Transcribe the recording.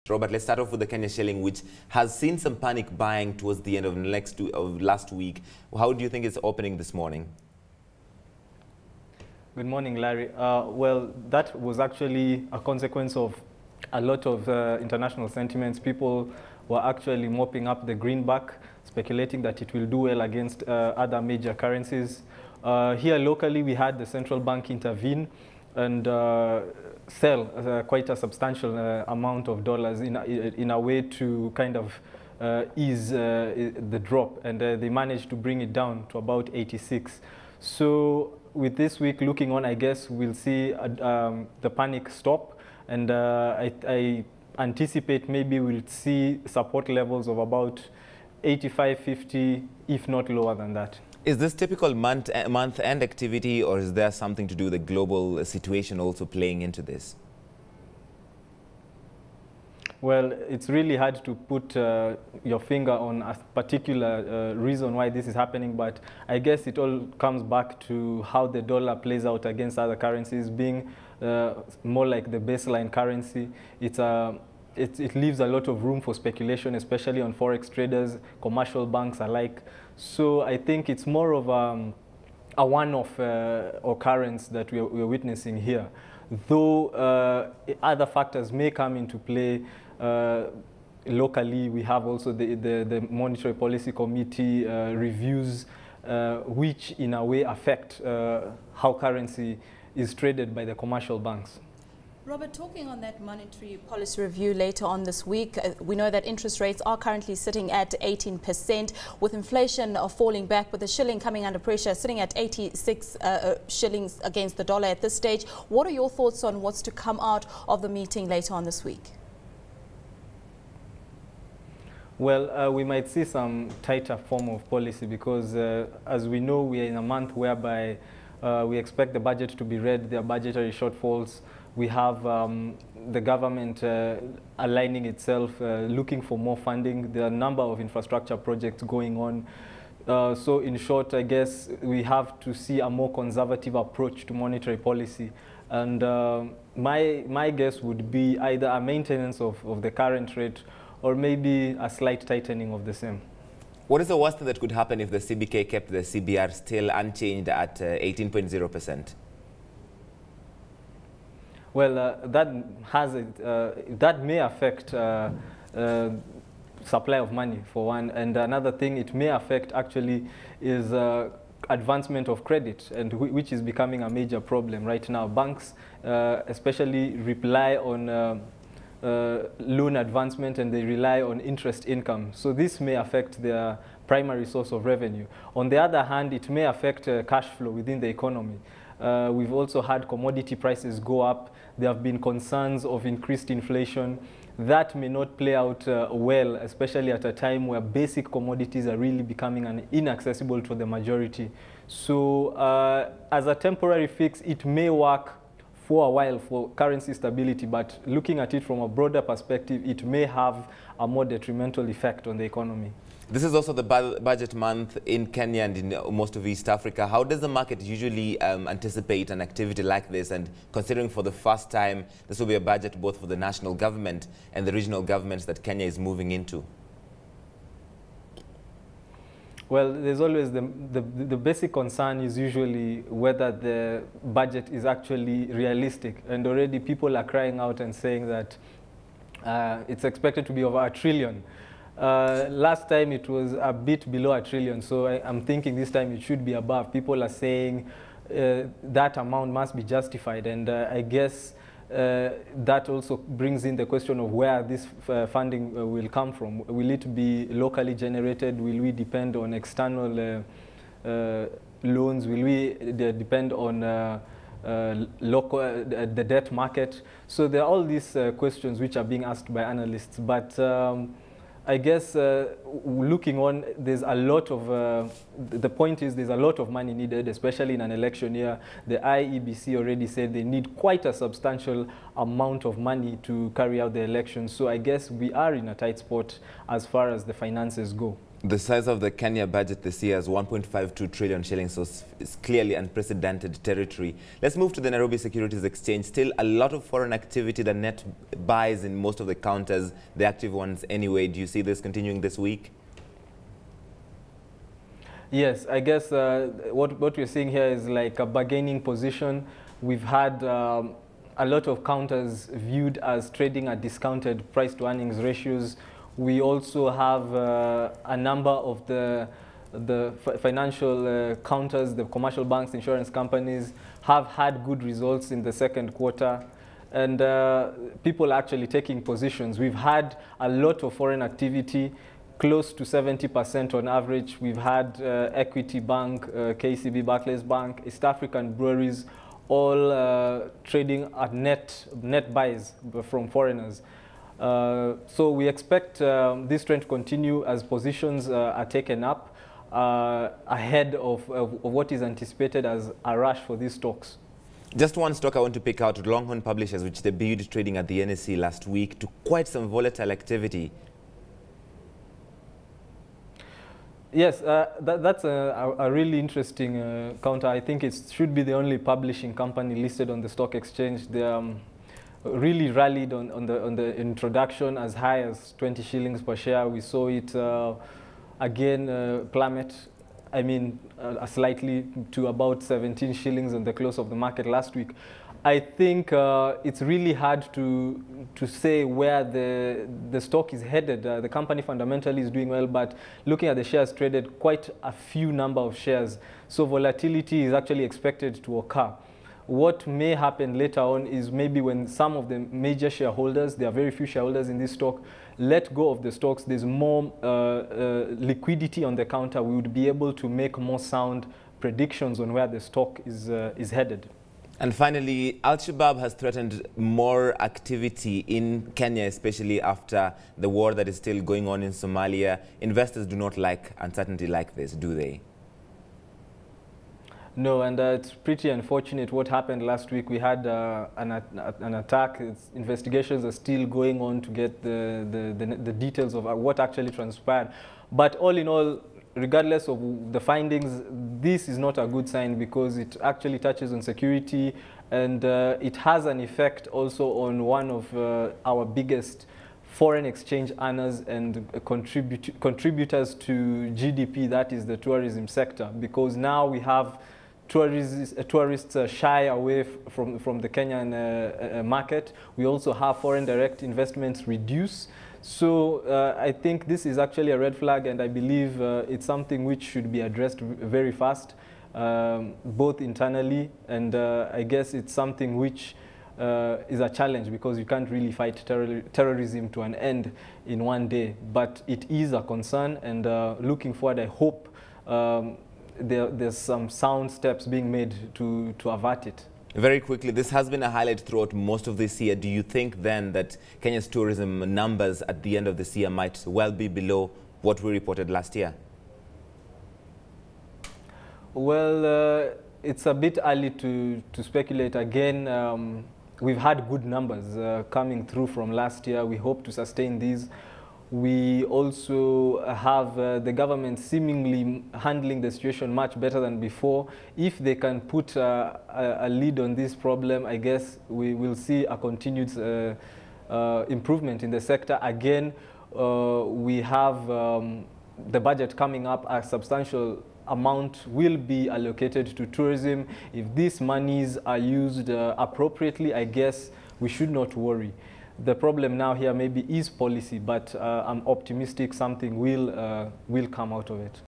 Robert, let's start off with the Kenyan Shilling, which has seen some panic buying towards the end of last week. How do you think it's opening this morning? Good morning, Larry. Well, that was actually a consequence of a lot of international sentiments. People were actually mopping up the greenback, speculating that it will do well against other major currencies. Here locally, we had the central bank intervene and sell quite a substantial amount of dollars in a way to kind of ease the drop, and they managed to bring it down to about 86. So with this week looking on, I guess we'll see the panic stop, and I anticipate maybe we'll see support levels of about 85.50, if not lower than that. Is this typical month-end activity, or is there something to do with the global situation also playing into this? Well, it's really hard to put your finger on a particular reason why this is happening, but I guess it all comes back to how the dollar plays out against other currencies, being more like the baseline currency. It leaves a lot of room for speculation, especially on forex traders, commercial banks alike. So I think it's more of a one-off occurrence that we're witnessing here. Though other factors may come into play. Locally, we have also the Monetary Policy Committee reviews, which in a way affect how currency is traded by the commercial banks. Robert, talking on that monetary policy review later on this week, we know that interest rates are currently sitting at 18%, with inflation falling back, with the shilling coming under pressure, sitting at 86 shillings against the dollar at this stage. What are your thoughts on what's to come out of the meeting later on this week? Well, we might see some tighter form of policy because, as we know, we are in a month whereby we expect the budget to be read, there are budgetary shortfalls. We have the government aligning itself, looking for more funding. There are a number of infrastructure projects going on. So in short, I guess we have to see a more conservative approach to monetary policy. And my guess would be either a maintenance of the current rate or maybe a slight tightening of the same. What is the worst that could happen if the CBK kept the CBR still unchanged at 18.0%? Well, that may affect supply of money, for one. And another thing it may affect actually is advancement of credit, and which is becoming a major problem right now. Banks especially rely on loan advancement, and they rely on interest income. So this may affect their primary source of revenue. On the other hand, it may affect cash flow within the economy. We've also had commodity prices go up. There have been concerns of increased inflation. That may not play out well, especially at a time where basic commodities are really becoming inaccessible to the majority. So as a temporary fix, it may work for a while for currency stability, but looking at it from a broader perspective, it may have a more detrimental effect on the economy. This is also the budget month in Kenya and in most of East Africa. How does the market usually anticipate an activity like this? And considering for the first time, this will be a budget both for the national government and the regional governments that Kenya is moving into. Well, there's always the basic concern is usually whether the budget is actually realistic. And already people are crying out and saying that it's expected to be over $1 trillion. Last time it was a bit below $1 trillion, so I'm thinking this time it should be above. People are saying that amount must be justified, and I guess that also brings in the question of where this funding will come from. Will it be locally generated? Will we depend on external loans? Will we depend on the debt market? So there are all these questions which are being asked by analysts, but I guess looking on, there's a lot of, the point is there's a lot of money needed, especially in an election year. The IEBC already said they need quite a substantial amount of money to carry out the election. So I guess we are in a tight spot as far as the finances go. The size of the Kenya budget this year is 1.52 trillion shillings, so it's clearly unprecedented territory. Let's move to the Nairobi Securities Exchange. Still a lot of foreign activity, the net buys in most of the counters, the active ones anyway. Do you see this continuing this week? Yes, I guess what we're seeing here is like a bargaining position. We've had a lot of counters viewed as trading at discounted price-to-earnings ratios. We also have a number of the financial counters, the commercial banks, insurance companies have had good results in the second quarter. And people are actually taking positions. We've had a lot of foreign activity, close to 70% on average. We've had Equity Bank, KCB, Barclays Bank, East African breweries, all trading at net buys from foreigners. So we expect this trend to continue as positions are taken up ahead of what is anticipated as a rush for these stocks. Just one stock I want to pick out, Longhorn Publishers, which debuted trading at the NSE last week to quite some volatile activity. Yes, that's a really interesting counter. I think it should be the only publishing company listed on the stock exchange. They really rallied on the introduction as high as 20 shillings per share. We saw it again plummet, I mean slightly to about 17 shillings on the close of the market last week. I think it's really hard to say where the stock is headed. The company fundamentally is doing well, but looking at the shares traded, quite a few number of shares. So volatility is actually expected to occur. What may happen later on is maybe when some of the major shareholders, there are very few shareholders in this stock, let go of the stocks, there's more liquidity on the counter, we would be able to make more sound predictions on where the stock is headed. And finally, Shabaab has threatened more activity in Kenya, especially after the war that is still going on in Somalia. Investors do not like uncertainty like this, do they? No, and it's pretty unfortunate what happened last week. We had an attack. Investigations are still going on to get the details of what actually transpired. But all in all, regardless of the findings, this is not a good sign because it actually touches on security, and it has an effect also on one of our biggest foreign exchange earners and contributors to GDP, that is the tourism sector, because now we have tourists shy away from the Kenyan market. We also have foreign direct investments reduce. So I think this is actually a red flag, and I believe it's something which should be addressed very fast, both internally, and I guess it's something which is a challenge because you can't really fight terrorism to an end in one day. But it is a concern, and looking forward, I hope there's some sound steps being made to avert it. Very quickly, this has been a highlight throughout most of this year. Do you think then that Kenya's tourism numbers at the end of this year might well be below what we reported last year? Well, it's a bit early to speculate. Again, we've had good numbers coming through from last year. We hope to sustain these. We also have the government seemingly handling the situation much better than before. If they can put a lead on this problem, I guess we will see a continued improvement in the sector. Again, we have the budget coming up. A substantial amount will be allocated to tourism. If these monies are used appropriately, I guess we should not worry. The problem now here maybe is policy, but I'm optimistic something will come out of it.